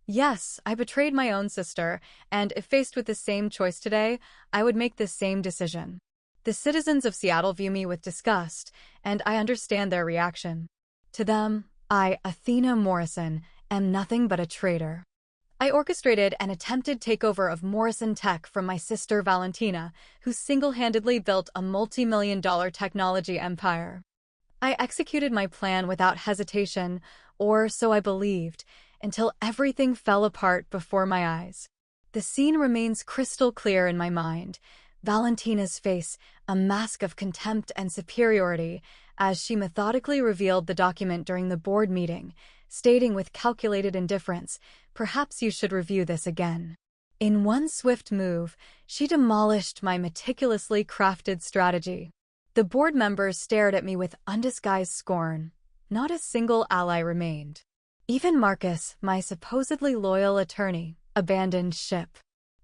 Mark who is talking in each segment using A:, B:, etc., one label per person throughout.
A: Yes, I betrayed my own sister, and if faced with the same choice today, I would make the same decision. The citizens of Seattle view me with disgust, and I understand their reaction. To them, I, Athena Morrison, am nothing but a traitor. I orchestrated an attempted takeover of Morrison Tech from my sister Valentina, who single-handedly built a multi-million-dollar technology empire. I executed my plan without hesitation, or so I believed, until everything fell apart before my eyes. The scene remains crystal clear in my mind. Valentina's face, a mask of contempt and superiority, as she methodically revealed the document during the board meeting, stating with calculated indifference, "Perhaps you should review this again." In one swift move, she demolished my meticulously crafted strategy. The board members stared at me with undisguised scorn. Not a single ally remained. Even Marcus, my supposedly loyal attorney, abandoned ship.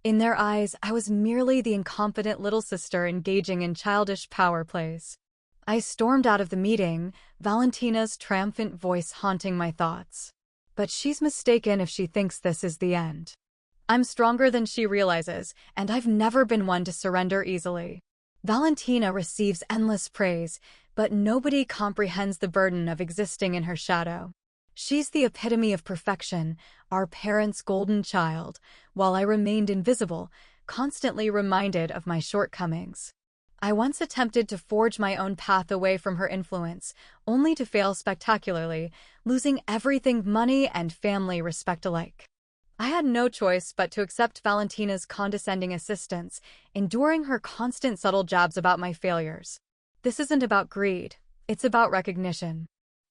A: In their eyes, I was merely the incompetent little sister engaging in childish power plays. I stormed out of the meeting, Valentina's triumphant voice haunting my thoughts. But she's mistaken if she thinks this is the end. I'm stronger than she realizes, and I've never been one to surrender easily. Valentina receives endless praise, but nobody comprehends the burden of existing in her shadow. She's the epitome of perfection, our parents' golden child, while I remained invisible, constantly reminded of my shortcomings. I once attempted to forge my own path away from her influence, only to fail spectacularly, losing everything, money and family respect alike. I had no choice but to accept Valentina's condescending assistance, enduring her constant subtle jabs about my failures. This isn't about greed, it's about recognition.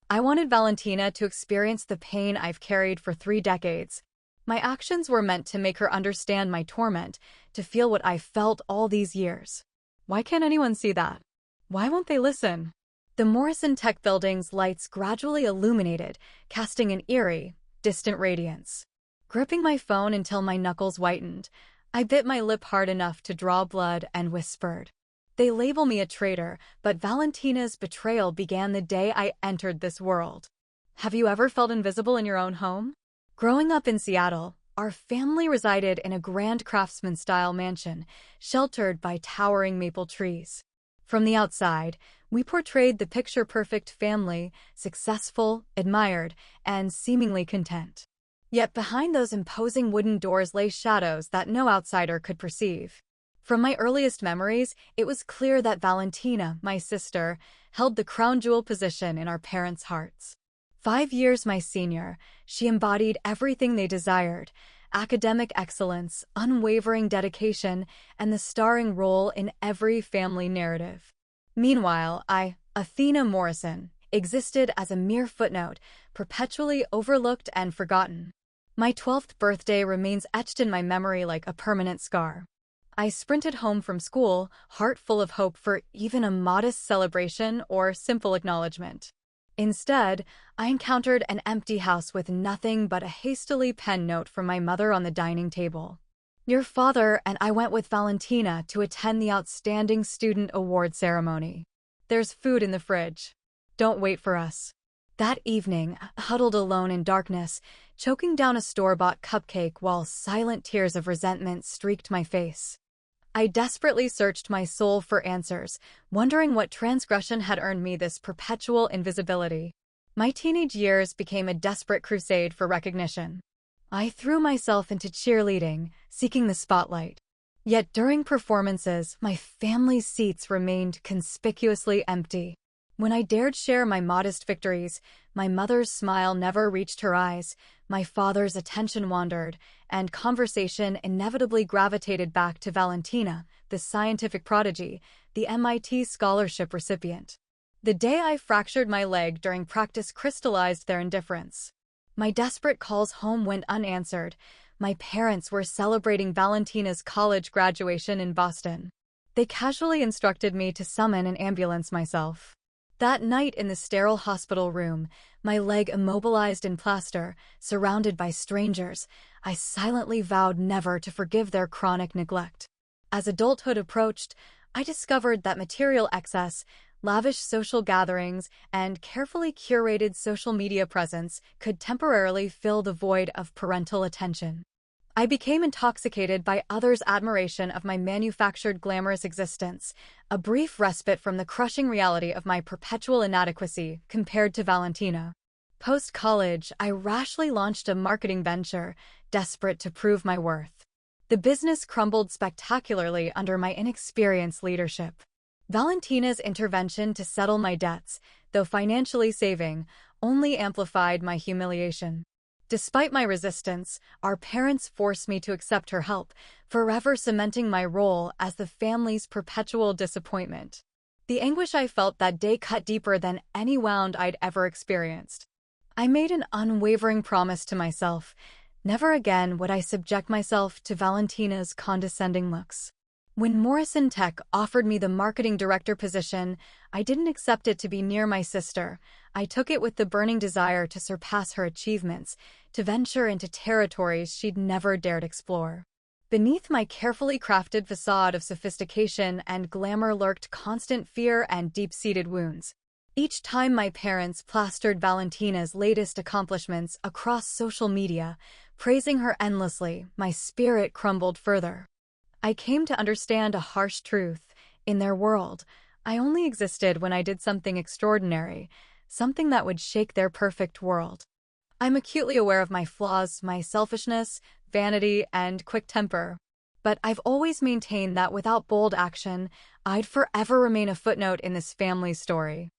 A: I wanted Valentina to experience the pain I've carried for 3 decades. My actions were meant to make her understand my torment, to feel what I felt all these years. Why can't anyone see that? Why won't they listen? The Morrison Tech building's lights gradually illuminated, casting an eerie, distant radiance. Gripping my phone until my knuckles whitened, I bit my lip hard enough to draw blood and whispered. They label me a traitor, but Valentina's betrayal began the day I entered this world. Have you ever felt invisible in your own home? Growing up in Seattle, our family resided in a grand craftsman-style mansion, sheltered by towering maple trees. From the outside, we portrayed the picture-perfect family, successful, admired, and seemingly content. Yet behind those imposing wooden doors lay shadows that no outsider could perceive. From my earliest memories, it was clear that Valentina, my sister, held the crown jewel position in our parents' hearts. 5 years my senior, she embodied everything they desired: academic excellence, unwavering dedication, and the starring role in every family narrative. Meanwhile, I, Athena Morrison, existed as a mere footnote, perpetually overlooked and forgotten. My 12th birthday remains etched in my memory like a permanent scar. I sprinted home from school, heart full of hope for even a modest celebration or simple acknowledgement. Instead, I encountered an empty house with nothing but a hastily penned note from my mother on the dining table. "Your father and I went with Valentina to attend the Outstanding Student Award ceremony. There's food in the fridge. Don't wait for us." That evening, huddled alone in darkness, choking down a store-bought cupcake while silent tears of resentment streaked my face. I desperately searched my soul for answers, wondering what transgression had earned me this perpetual invisibility. My teenage years became a desperate crusade for recognition. I threw myself into cheerleading, seeking the spotlight. Yet during performances, my family's seats remained conspicuously empty. When I dared share my modest victories, my mother's smile never reached her eyes, my father's attention wandered, and conversation inevitably gravitated back to Valentina, the scientific prodigy, the MIT scholarship recipient. The day I fractured my leg during practice crystallized their indifference. My desperate calls home went unanswered. My parents were celebrating Valentina's college graduation in Boston. They casually instructed me to summon an ambulance myself. That night in the sterile hospital room, my leg immobilized in plaster, surrounded by strangers, I silently vowed never to forgive their chronic neglect. As adulthood approached, I discovered that material excess, Lavish social gatherings and carefully curated social media presence could temporarily fill the void of parental attention. I became intoxicated by others' admiration of my manufactured glamorous existence, a brief respite from the crushing reality of my perpetual inadequacy compared to Valentina. Post-college, I rashly launched a marketing venture, desperate to prove my worth. The business crumbled spectacularly under my inexperienced leadership. Valentina's intervention to settle my debts, though financially saving, only amplified my humiliation. Despite my resistance, our parents forced me to accept her help, forever cementing my role as the family's perpetual disappointment. The anguish I felt that day cut deeper than any wound I'd ever experienced. I made an unwavering promise to myself: never again would I subject myself to Valentina's condescending looks. When Morrison Tech offered me the marketing director position, I didn't accept it to be near my sister. I took it with the burning desire to surpass her achievements, to venture into territories she'd never dared explore. Beneath my carefully crafted facade of sophistication and glamour lurked constant fear and deep-seated wounds. Each time my parents plastered Valentina's latest accomplishments across social media, praising her endlessly, my spirit crumbled further. I came to understand a harsh truth. In their world, I only existed when I did something extraordinary, something that would shake their perfect world. I'm acutely aware of my flaws, my selfishness, vanity, and quick temper. But I've always maintained that without bold action, I'd forever remain a footnote in this family story.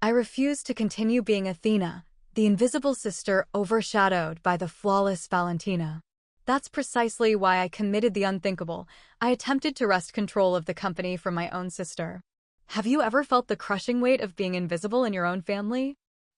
A: I refused to continue being Athena, the invisible sister overshadowed by the flawless Valentina. That's precisely why I committed the unthinkable. I attempted to wrest control of the company from my own sister. Have you ever felt the crushing weight of being invisible in your own family?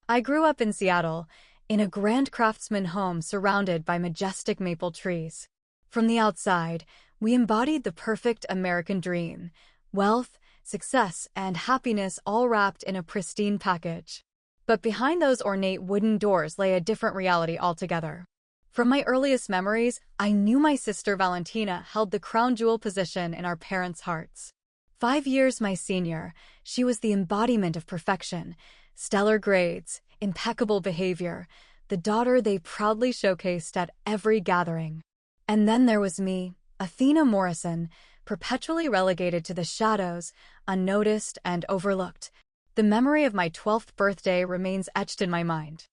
A: I grew up in Seattle, in a grand craftsman home surrounded by majestic maple trees. From the outside, we embodied the perfect American dream: wealth, success, and happiness all wrapped in a pristine package. But behind those ornate wooden doors lay a different reality altogether. From my earliest memories, I knew my sister Valentina held the crown jewel position in our parents' hearts. 5 years my senior, she was the embodiment of perfection: stellar grades, impeccable behavior, the daughter they proudly showcased at every gathering. And then there was me, Athena Morrison, perpetually relegated to the shadows, unnoticed and overlooked. The memory of my 12th birthday remains etched in my mind.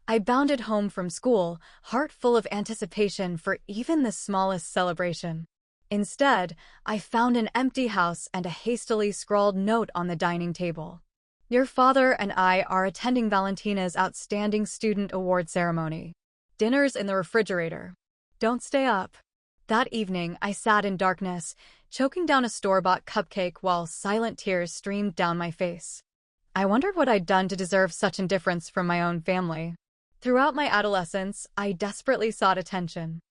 A: I bounded home from school, heart full of anticipation for even the smallest celebration. Instead, I found an empty house and a hastily scrawled note on the dining table. Your father and I are attending Valentina's Outstanding Student Award ceremony. Dinner's in the refrigerator. Don't stay up. That evening, I sat in darkness, choking down a store-bought cupcake while silent tears streamed down my face. I wondered what I'd done to deserve such indifference from my own family. Throughout my adolescence, I desperately sought attention.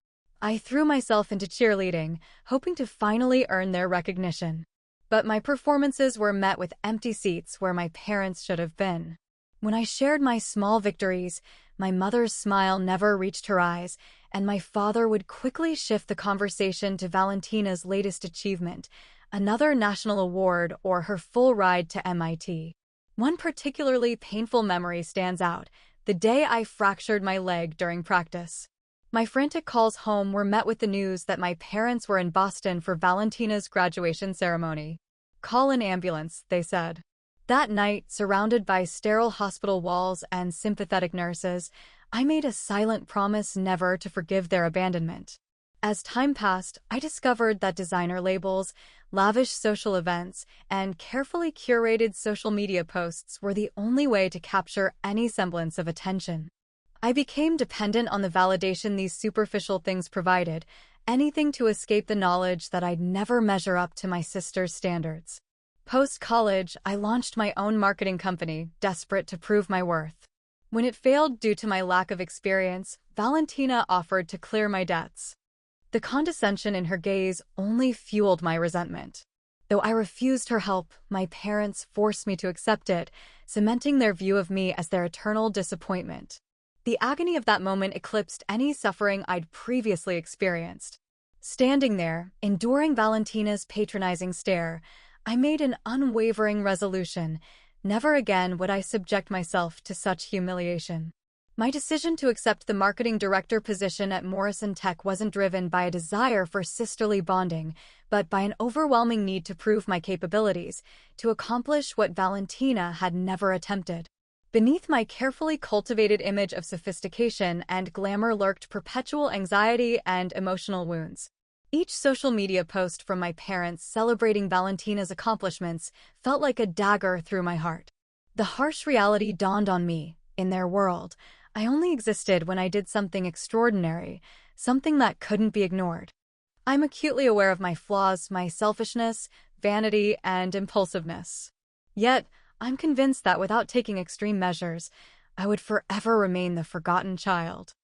A: I threw myself into cheerleading, hoping to finally earn their recognition. But my performances were met with empty seats where my parents should have been. When I shared my small victories, my mother's smile never reached her eyes, and my father would quickly shift the conversation to Valentina's latest achievement, another national award or her full ride to MIT. One particularly painful memory stands out: the day I fractured my leg during practice. My frantic calls home were met with the news that my parents were in Boston for Valentina's graduation ceremony. "Call an ambulance," they said. That night, surrounded by sterile hospital walls and sympathetic nurses, I made a silent promise never to forgive their abandonment. As time passed, I discovered that designer labels, lavish social events, and carefully curated social media posts were the only way to capture any semblance of attention. I became dependent on the validation these superficial things provided, anything to escape the knowledge that I'd never measure up to my sister's standards. Post-college, I launched my own marketing company, desperate to prove my worth. When it failed due to my lack of experience, Valentina offered to clear my debts. The condescension in her gaze only fueled my resentment. Though I refused her help, my parents forced me to accept it, cementing their view of me as their eternal disappointment. The agony of that moment eclipsed any suffering I'd previously experienced. Standing there, enduring Valentina's patronizing stare, I made an unwavering resolution: Never again would I subject myself to such humiliation. My decision to accept the marketing director position at Morrison Tech wasn't driven by a desire for sisterly bonding, but by an overwhelming need to prove my capabilities, to accomplish what Valentina had never attempted. Beneath my carefully cultivated image of sophistication and glamour lurked perpetual anxiety and emotional wounds. Each social media post from my parents celebrating Valentina's accomplishments felt like a dagger through my heart. The harsh reality dawned on me. In their world, I only existed when I did something extraordinary, something that couldn't be ignored. I'm acutely aware of my flaws, my selfishness, vanity, and impulsiveness. Yet, I'm convinced that without taking extreme measures, I would forever remain the forgotten child.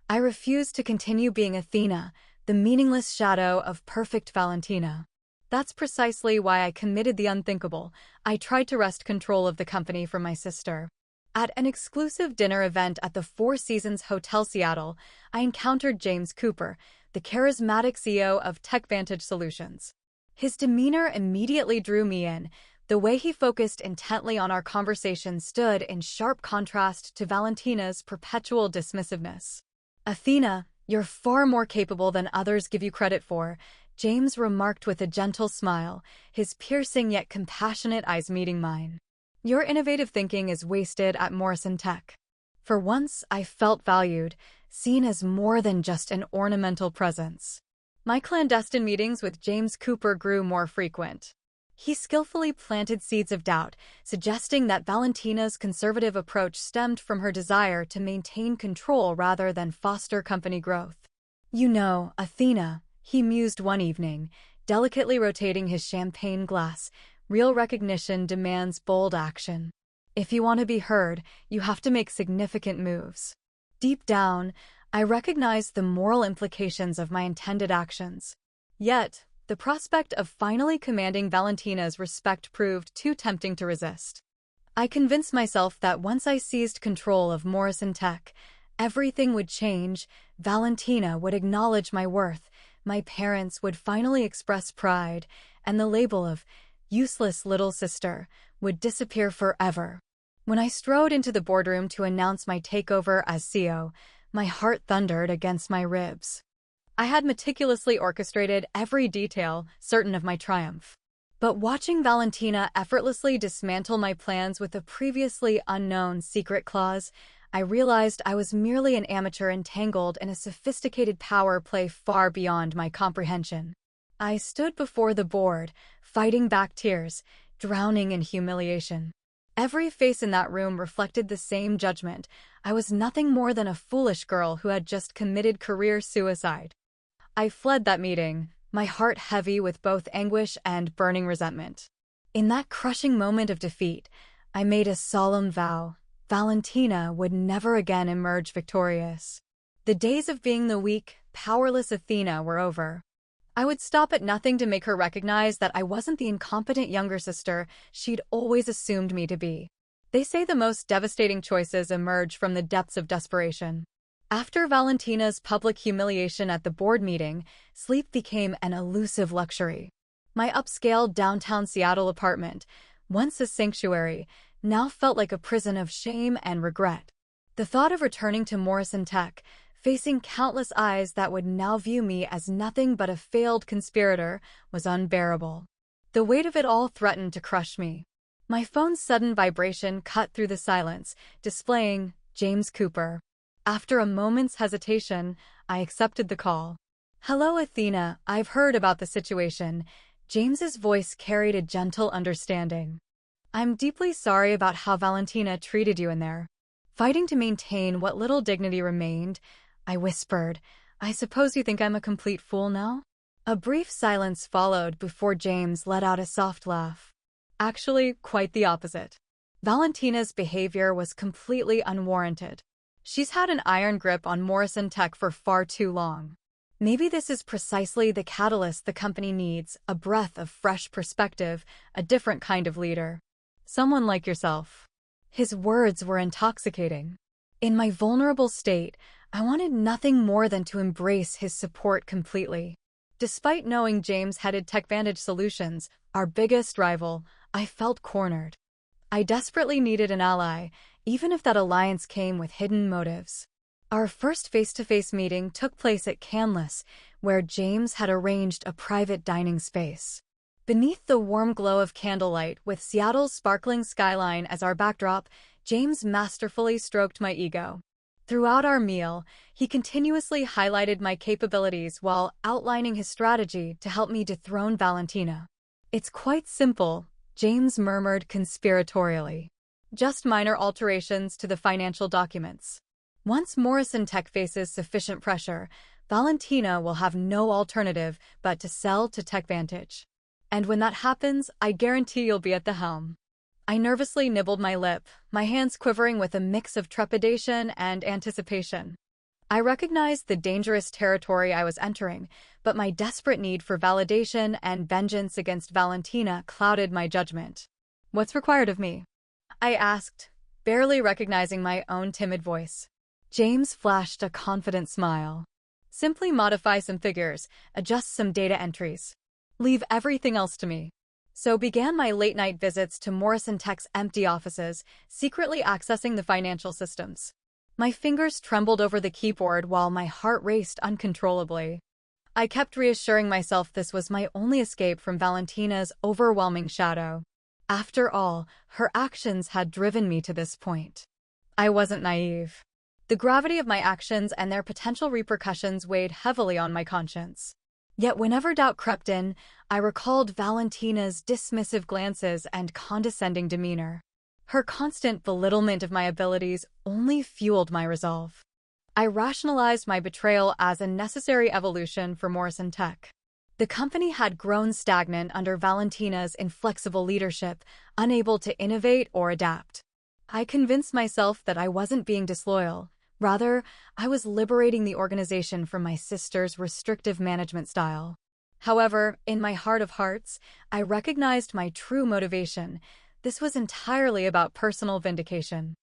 A: I refuse to continue being Athena, the meaningless shadow of perfect Valentina. That's precisely why I committed the unthinkable. I tried to wrest control of the company from my sister. At an exclusive dinner event at the Four Seasons Hotel Seattle, I encountered James Cooper, the charismatic CEO of TechVantage Solutions. His demeanor immediately drew me in. The way he focused intently on our conversation stood in sharp contrast to Valentina's perpetual dismissiveness. "Athena, you're far more capable than others give you credit for," James remarked with a gentle smile, his piercing yet compassionate eyes meeting mine. "Your innovative thinking is wasted at Morrison Tech." For once, I felt valued, seen as more than just an ornamental presence. My clandestine meetings with James Cooper grew more frequent. He skillfully planted seeds of doubt, suggesting that Valentina's conservative approach stemmed from her desire to maintain control rather than foster company growth. "You know, Athena," he mused one evening, delicately rotating his champagne glass, "real recognition demands bold action. If you want to be heard, you have to make significant moves." Deep down, I recognized the moral implications of my intended actions. Yet, the prospect of finally commanding Valentina's respect proved too tempting to resist. I convinced myself that once I seized control of Morrison Tech, everything would change. Valentina would acknowledge my worth, my parents would finally express pride, and the label of useless little sister would disappear forever. When I strode into the boardroom to announce my takeover as CEO, my heart thundered against my ribs. I had meticulously orchestrated every detail, certain of my triumph. But watching Valentina effortlessly dismantle my plans with a previously unknown secret clause, I realized I was merely an amateur entangled in a sophisticated power play far beyond my comprehension. I stood before the board, fighting back tears, drowning in humiliation. Every face in that room reflected the same judgment. I was nothing more than a foolish girl who had just committed career suicide. I fled that meeting, my heart heavy with both anguish and burning resentment. In that crushing moment of defeat, I made a solemn vow. Valentina would never again emerge victorious. The days of being the weak, powerless Athena were over. I would stop at nothing to make her recognize that I wasn't the incompetent younger sister she'd always assumed me to be. They say the most devastating choices emerge from the depths of desperation. After Valentina's public humiliation at the board meeting, sleep became an elusive luxury. My upscale downtown Seattle apartment, once a sanctuary, now felt like a prison of shame and regret. The thought of returning to Morrison Tech, facing countless eyes that would now view me as nothing but a failed conspirator, was unbearable. The weight of it all threatened to crush me. My phone's sudden vibration cut through the silence, displaying James Cooper. After a moment's hesitation, I accepted the call. "Hello, Athena, I've heard about the situation." James's voice carried a gentle understanding. "I'm deeply sorry about how Valentina treated you in there." Fighting to maintain what little dignity remained, I whispered, "I suppose you think I'm a complete fool now?" A brief silence followed before James let out a soft laugh. "Actually, quite the opposite. Valentina's behavior was completely unwarranted. She's had an iron grip on Morrison Tech for far too long. Maybe this is precisely the catalyst the company needs, a breath of fresh perspective, a different kind of leader. Someone like yourself." His words were intoxicating. In my vulnerable state, I wanted nothing more than to embrace his support completely. Despite knowing James headed TechVantage Solutions, our biggest rival, I felt cornered. I desperately needed an ally, even if that alliance came with hidden motives. Our first face-to-face meeting took place at Canlis, where James had arranged a private dining space. Beneath the warm glow of candlelight, with Seattle's sparkling skyline as our backdrop, James masterfully stroked my ego. Throughout our meal, he continuously highlighted my capabilities while outlining his strategy to help me dethrone Valentina. "It's quite simple," James murmured conspiratorially. "Just minor alterations to the financial documents. Once Morrison Tech faces sufficient pressure, Valentina will have no alternative but to sell to TechVantage. And when that happens, I guarantee you'll be at the helm." I nervously nibbled my lip, my hands quivering with a mix of trepidation and anticipation. I recognized the dangerous territory I was entering, but my desperate need for validation and vengeance against Valentina clouded my judgment. "What's required of me?" I asked, barely recognizing my own timid voice. James flashed a confident smile. "Simply modify some figures, adjust some data entries. Leave everything else to me." So began my late-night visits to Morrison Tech's empty offices, secretly accessing the financial systems. My fingers trembled over the keyboard while my heart raced uncontrollably. I kept reassuring myself this was my only escape from Valentina's overwhelming shadow. After all, her actions had driven me to this point. I wasn't naive. The gravity of my actions and their potential repercussions weighed heavily on my conscience. Yet whenever doubt crept in, I recalled Valentina's dismissive glances and condescending demeanor. Her constant belittlement of my abilities only fueled my resolve. I rationalized my betrayal as a necessary evolution for Morrison Tech. The company had grown stagnant under Valentina's inflexible leadership, unable to innovate or adapt. I convinced myself that I wasn't being disloyal. Rather, I was liberating the organization from my sister's restrictive management style. However, in my heart of hearts, I recognized my true motivation. This was entirely about personal vindication.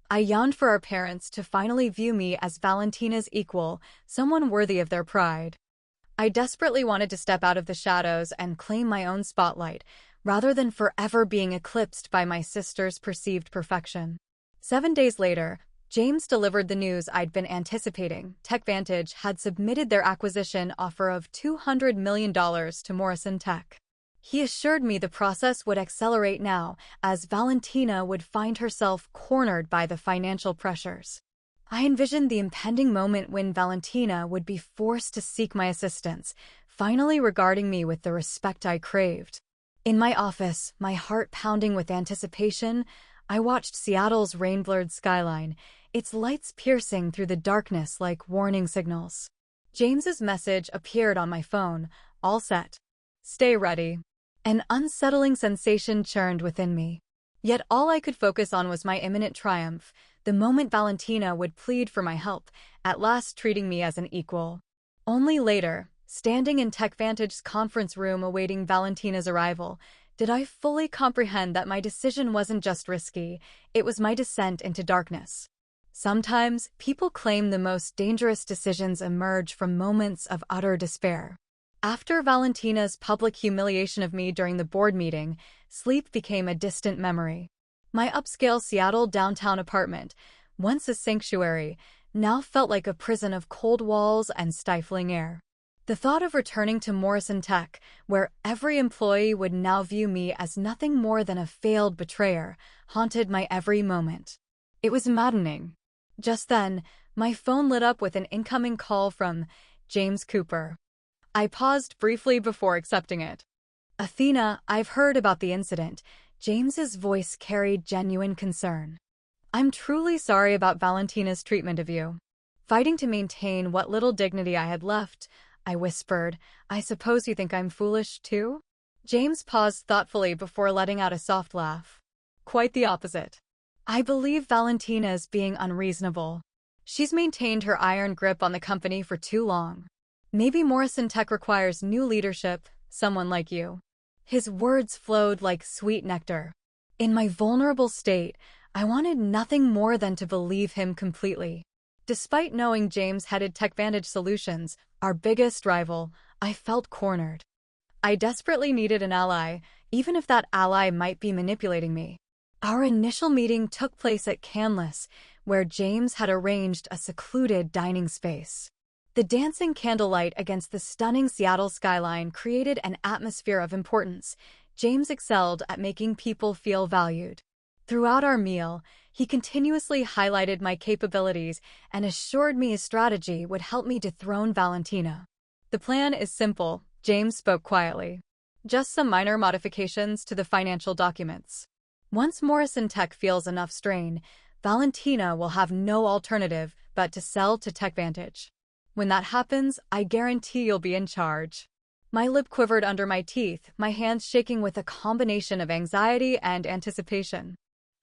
A: I yearned for our parents to finally view me as Valentina's equal, someone worthy of their pride. I desperately wanted to step out of the shadows and claim my own spotlight, rather than forever being eclipsed by my sister's perceived perfection. 7 days later, James delivered the news I'd been anticipating. TechVantage had submitted their acquisition offer of $200 million to Morrison Tech. He assured me the process would accelerate now, as Valentina would find herself cornered by the financial pressures. I envisioned the impending moment when Valentina would be forced to seek my assistance, finally regarding me with the respect I craved. In my office, my heart pounding with anticipation, I watched Seattle's rain-blurred skyline, its lights piercing through the darkness like warning signals. James's message appeared on my phone, "All set. Stay ready." An unsettling sensation churned within me. Yet all I could focus on was my imminent triumph, the moment Valentina would plead for my help, at last treating me as an equal. Only later, standing in TechVantage's conference room awaiting Valentina's arrival, did I fully comprehend that my decision wasn't just risky, it was my descent into darkness. Sometimes, people claim the most dangerous decisions emerge from moments of utter despair. After Valentina's public humiliation of me during the board meeting, sleep became a distant memory. My upscale Seattle downtown apartment, once a sanctuary, now felt like a prison of cold walls and stifling air. The thought of returning to Morrison Tech, where every employee would now view me as nothing more than a failed betrayer, haunted my every moment. It was maddening. Just then, my phone lit up with an incoming call from James Cooper. I paused briefly before accepting it. "Athena, I've heard about the incident." James's voice carried genuine concern. "I'm truly sorry about Valentina's treatment of you." Fighting to maintain what little dignity I had left, I whispered, "I suppose you think I'm foolish, too?" James paused thoughtfully before letting out a soft laugh. "Quite the opposite. I believe Valentina is being unreasonable. She's maintained her iron grip on the company for too long. Maybe Morrison Tech requires new leadership, someone like you." His words flowed like sweet nectar. In my vulnerable state, I wanted nothing more than to believe him completely. Despite knowing James headed TechVantage Solutions, our biggest rival, I felt cornered. I desperately needed an ally, even if that ally might be manipulating me. Our initial meeting took place at Canlis, where James had arranged a secluded dining space. The dancing candlelight against the stunning Seattle skyline created an atmosphere of importance. James excelled at making people feel valued. Throughout our meal, he continuously highlighted my capabilities and assured me his strategy would help me dethrone Valentina. The plan is simple, James spoke quietly. Just some minor modifications to the financial documents. Once Morrison Tech feels enough strain, Valentina will have no alternative but to sell to TechVantage. When that happens, I guarantee you'll be in charge. My lip quivered under my teeth, my hands shaking with a combination of anxiety and anticipation.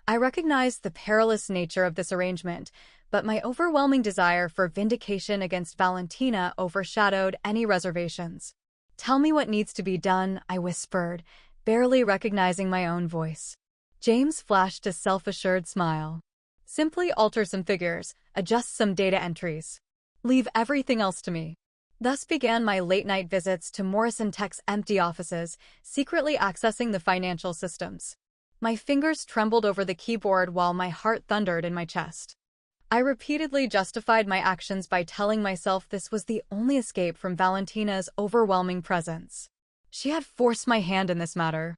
A: I recognized the perilous nature of this arrangement, but my overwhelming desire for vindication against Valentina overshadowed any reservations. "Tell me what needs to be done," I whispered, barely recognizing my own voice. James flashed a self-assured smile. "Simply alter some figures, adjust some data entries. Leave everything else to me." Thus began my late-night visits to Morrison Tech's empty offices, secretly accessing the financial systems. My fingers trembled over the keyboard while my heart thundered in my chest. I repeatedly justified my actions by telling myself this was the only escape from Valentina's overwhelming presence. She had forced my hand in this matter.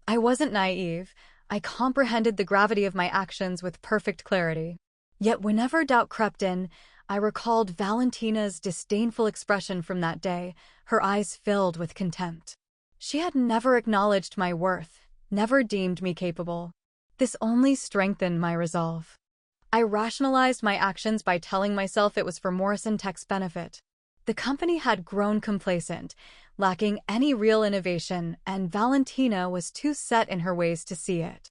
A: I wasn't naive. I comprehended the gravity of my actions with perfect clarity. Yet whenever doubt crept in, I recalled Valentina's disdainful expression from that day, her eyes filled with contempt. She had never acknowledged my worth, never deemed me capable. This only strengthened my resolve. I rationalized my actions by telling myself it was for Morrison Tech's benefit. The company had grown complacent, lacking any real innovation, and Valentina was too set in her ways to see it.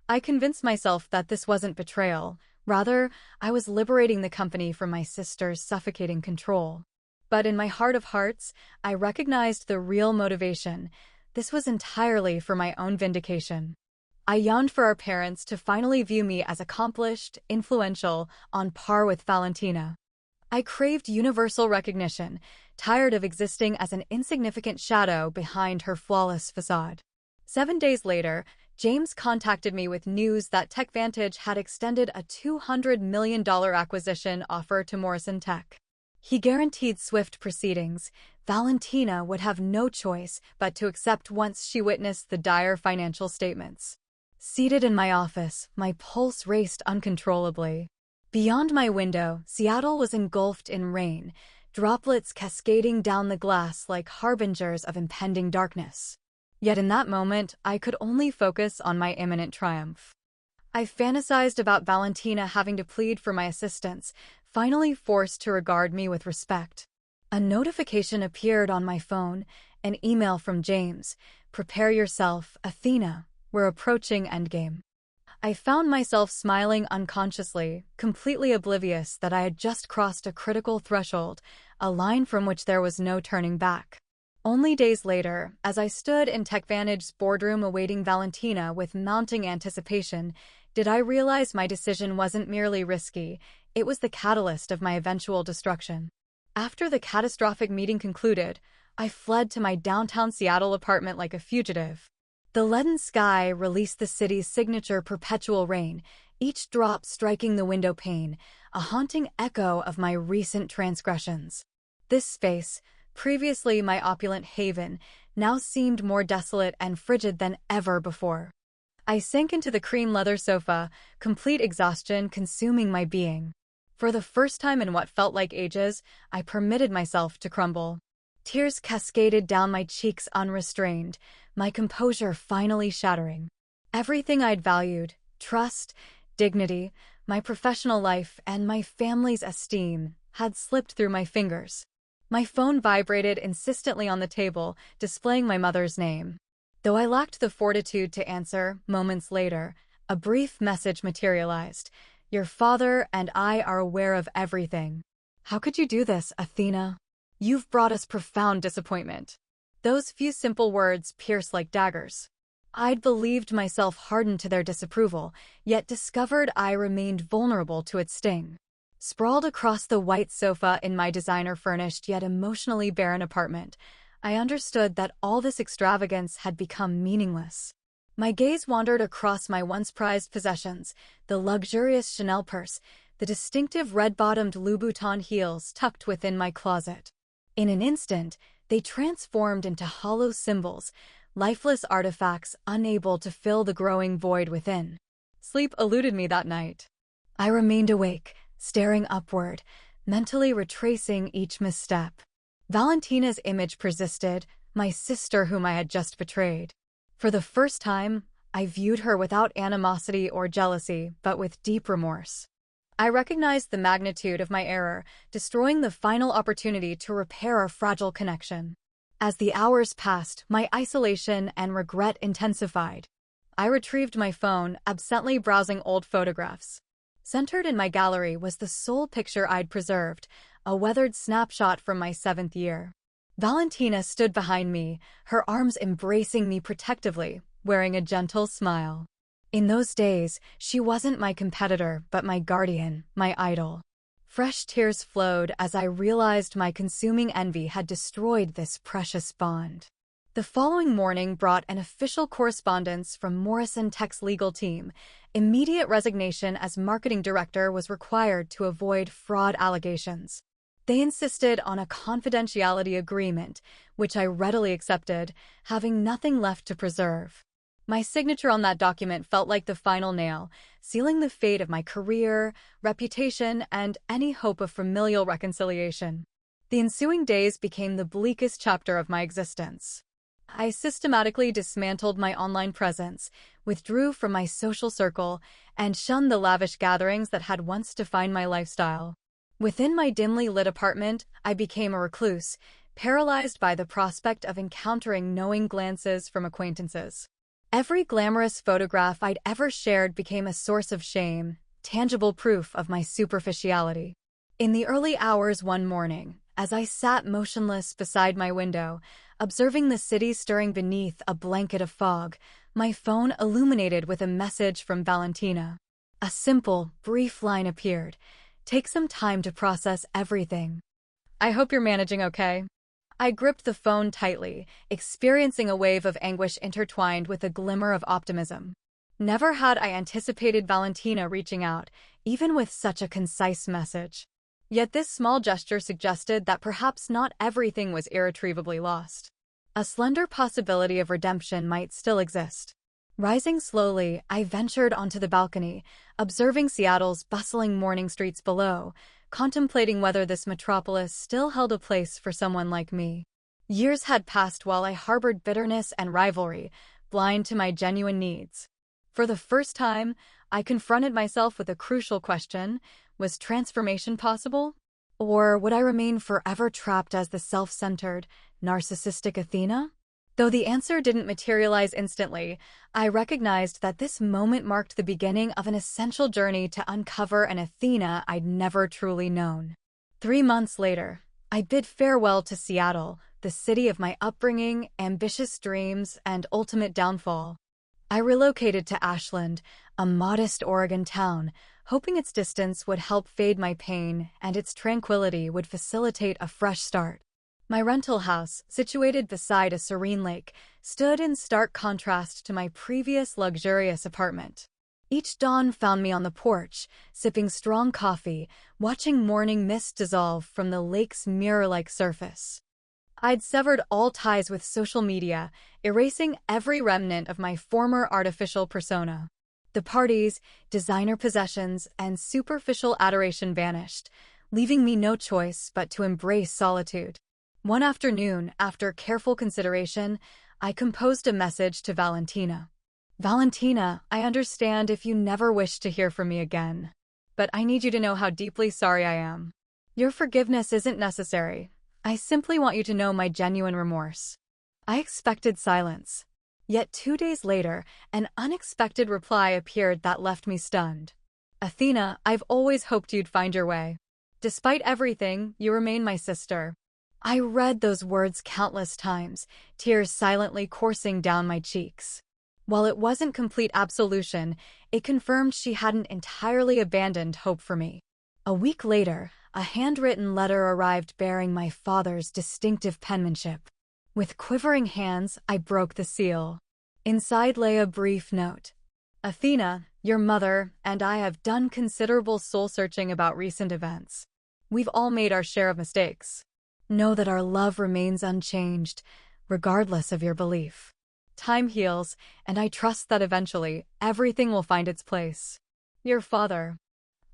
A: I convinced myself that this wasn't betrayal. Rather, I was liberating the company from my sister's suffocating control. But in my heart of hearts, I recognized the real motivation. This was entirely for my own vindication. I yearned for our parents to finally view me as accomplished, influential, on par with Valentina. I craved universal recognition, tired of existing as an insignificant shadow behind her flawless facade. 7 days later, James contacted me with news that TechVantage had extended a $200 million acquisition offer to Morrison Tech. He guaranteed swift proceedings. Valentina would have no choice but to accept once she witnessed the dire financial statements. Seated in my office, my pulse raced uncontrollably. Beyond my window, Seattle was engulfed in rain, droplets cascading down the glass like harbingers of impending darkness. Yet in that moment, I could only focus on my imminent triumph. I fantasized about Valentina having to plead for my assistance, finally forced to regard me with respect. A notification appeared on my phone, an email from James. "Prepare yourself, Athena. We're approaching endgame." I found myself smiling unconsciously, completely oblivious that I had just crossed a critical threshold, a line from which there was no turning back. Only days later, as I stood in TechVantage's boardroom awaiting Valentina with mounting anticipation, did I realize my decision wasn't merely risky, it was the catalyst of my eventual destruction. After the catastrophic meeting concluded, I fled to my downtown Seattle apartment like a fugitive. The leaden sky released the city's signature perpetual rain, each drop striking the window pane, a haunting echo of my recent transgressions. This space, previously my opulent haven, now seemed more desolate and frigid than ever before. I sank into the cream leather sofa, complete exhaustion consuming my being. For the first time in what felt like ages, I permitted myself to crumble. Tears cascaded down my cheeks unrestrained, my composure finally shattering. Everything I'd valued, trust, dignity, my professional life, and my family's esteem, had slipped through my fingers. My phone vibrated insistently on the table, displaying my mother's name. Though I lacked the fortitude to answer, moments later, a brief message materialized. "Your father and I are aware of everything. How could you do this, Athena? You've brought us profound disappointment." Those few simple words pierced like daggers. I'd believed myself hardened to their disapproval, yet discovered I remained vulnerable to its sting. Sprawled across the white sofa in my designer-furnished yet emotionally barren apartment, I understood that all this extravagance had become meaningless. My gaze wandered across my once prized possessions, the luxurious Chanel purse, the distinctive red-bottomed Louboutin heels tucked within my closet. In an instant, they transformed into hollow symbols, lifeless artifacts unable to fill the growing void within. Sleep eluded me that night. I remained awake, staring upward, mentally retracing each misstep. Valentina's image persisted, my sister whom I had just betrayed. For the first time, I viewed her without animosity or jealousy, but with deep remorse. I recognized the magnitude of my error, destroying the final opportunity to repair our fragile connection. As the hours passed, my isolation and regret intensified. I retrieved my phone, absently browsing old photographs. Centered in my gallery was the sole picture I'd preserved, a weathered snapshot from my 7th year. Valentina stood behind me, her arms embracing me protectively, wearing a gentle smile. In those days, she wasn't my competitor, but my guardian, my idol. Fresh tears flowed as I realized my consuming envy had destroyed this precious bond. The following morning brought an official correspondence from Morrison Tech's legal team. Immediate resignation as marketing director was required to avoid fraud allegations. They insisted on a confidentiality agreement, which I readily accepted, having nothing left to preserve. My signature on that document felt like the final nail, sealing the fate of my career, reputation, and any hope of familial reconciliation. The ensuing days became the bleakest chapter of my existence. I systematically dismantled my online presence, withdrew from my social circle, and shunned the lavish gatherings that had once defined my lifestyle. Within my dimly lit apartment, I became a recluse, paralyzed by the prospect of encountering knowing glances from acquaintances. Every glamorous photograph I'd ever shared became a source of shame, tangible proof of my superficiality. In the early hours one morning, as I sat motionless beside my window, observing the city stirring beneath a blanket of fog, my phone illuminated with a message from Valentina. A simple, brief line appeared. "Take some time to process everything. I hope you're managing okay." I gripped the phone tightly, experiencing a wave of anguish intertwined with a glimmer of optimism. Never had I anticipated Valentina reaching out, even with such a concise message. Yet this small gesture suggested that perhaps not everything was irretrievably lost. A slender possibility of redemption might still exist. Rising slowly, I ventured onto the balcony, observing Seattle's bustling morning streets below, contemplating whether this metropolis still held a place for someone like me. Years had passed while I harbored bitterness and rivalry, blind to my genuine needs. For the first time, I confronted myself with a crucial question: was transformation possible? Or would I remain forever trapped as the self-centered, narcissistic Athena? Though the answer didn't materialize instantly, I recognized that this moment marked the beginning of an essential journey to uncover an Athena I'd never truly known. 3 months later, I bid farewell to Seattle, the city of my upbringing, ambitious dreams, and ultimate downfall. I relocated to Ashland, a modest Oregon town, hoping its distance would help fade my pain and its tranquility would facilitate a fresh start. My rental house, situated beside a serene lake, stood in stark contrast to my previous luxurious apartment. Each dawn found me on the porch, sipping strong coffee, watching morning mist dissolve from the lake's mirror-like surface. I'd severed all ties with social media, erasing every remnant of my former artificial persona. The parties, designer possessions, and superficial adoration vanished, leaving me no choice but to embrace solitude. One afternoon, after careful consideration, I composed a message to Valentina. "Valentina, I understand if you never wish to hear from me again. But I need you to know how deeply sorry I am. Your forgiveness isn't necessary. I simply want you to know my genuine remorse." I expected silence. Yet 2 days later, an unexpected reply appeared that left me stunned. "Athena, I've always hoped you'd find your way. Despite everything, you remain my sister." I read those words countless times, tears silently coursing down my cheeks. While it wasn't complete absolution, it confirmed she hadn't entirely abandoned hope for me. A week later, a handwritten letter arrived bearing my father's distinctive penmanship. With quivering hands, I broke the seal. Inside lay a brief note. Athena, your mother, and I have done considerable soul-searching about recent events. We've all made our share of mistakes. Know that our love remains unchanged, regardless of your belief. Time heals, and I trust that eventually, everything will find its place. Your father.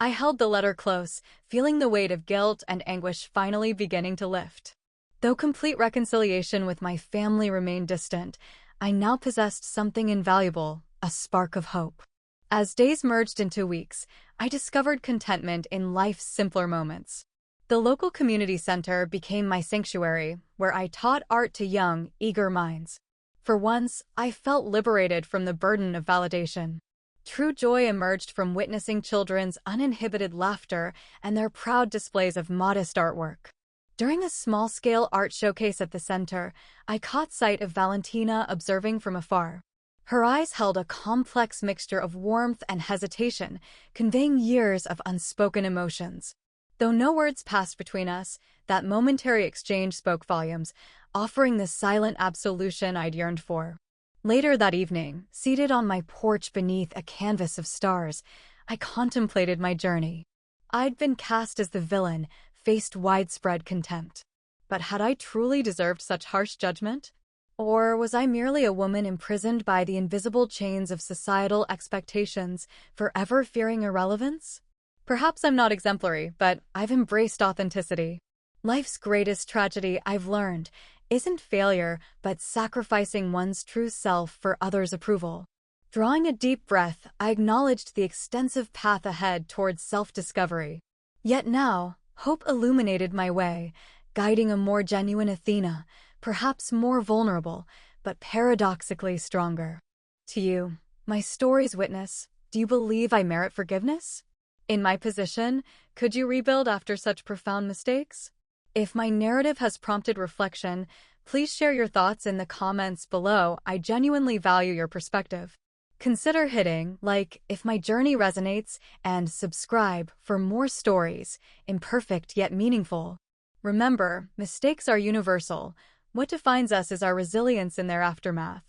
A: I held the letter close, feeling the weight of guilt and anguish finally beginning to lift. Though complete reconciliation with my family remained distant, I now possessed something invaluable, a spark of hope. As days merged into weeks, I discovered contentment in life's simpler moments. The local community center became my sanctuary, where I taught art to young, eager minds. For once, I felt liberated from the burden of validation. True joy emerged from witnessing children's uninhibited laughter and their proud displays of modest artwork. During a small-scale art showcase at the center, I caught sight of Valentina observing from afar. Her eyes held a complex mixture of warmth and hesitation, conveying years of unspoken emotions. Though no words passed between us, that momentary exchange spoke volumes, offering the silent absolution I'd yearned for. Later that evening, seated on my porch beneath a canvas of stars, I contemplated my journey. I'd been cast as the villain, faced widespread contempt. But had I truly deserved such harsh judgment? Or was I merely a woman imprisoned by the invisible chains of societal expectations, forever fearing irrelevance? Perhaps I'm not exemplary, but I've embraced authenticity. Life's greatest tragedy, I've learned, isn't failure, but sacrificing one's true self for others' approval. Drawing a deep breath, I acknowledged the extensive path ahead towards self-discovery. Yet now, hope illuminated my way, guiding a more genuine Athena, perhaps more vulnerable, but paradoxically stronger. To you, my story's witness, do you believe I merit forgiveness? In my position, could you rebuild after such profound mistakes? If my narrative has prompted reflection, please share your thoughts in the comments below. I genuinely value your perspective. Consider hitting like if my journey resonates and subscribe for more stories, imperfect yet meaningful. Remember, mistakes are universal. What defines us is our resilience in their aftermath.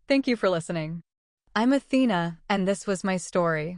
A: Thank you for listening. I'm Athena, and this was my story.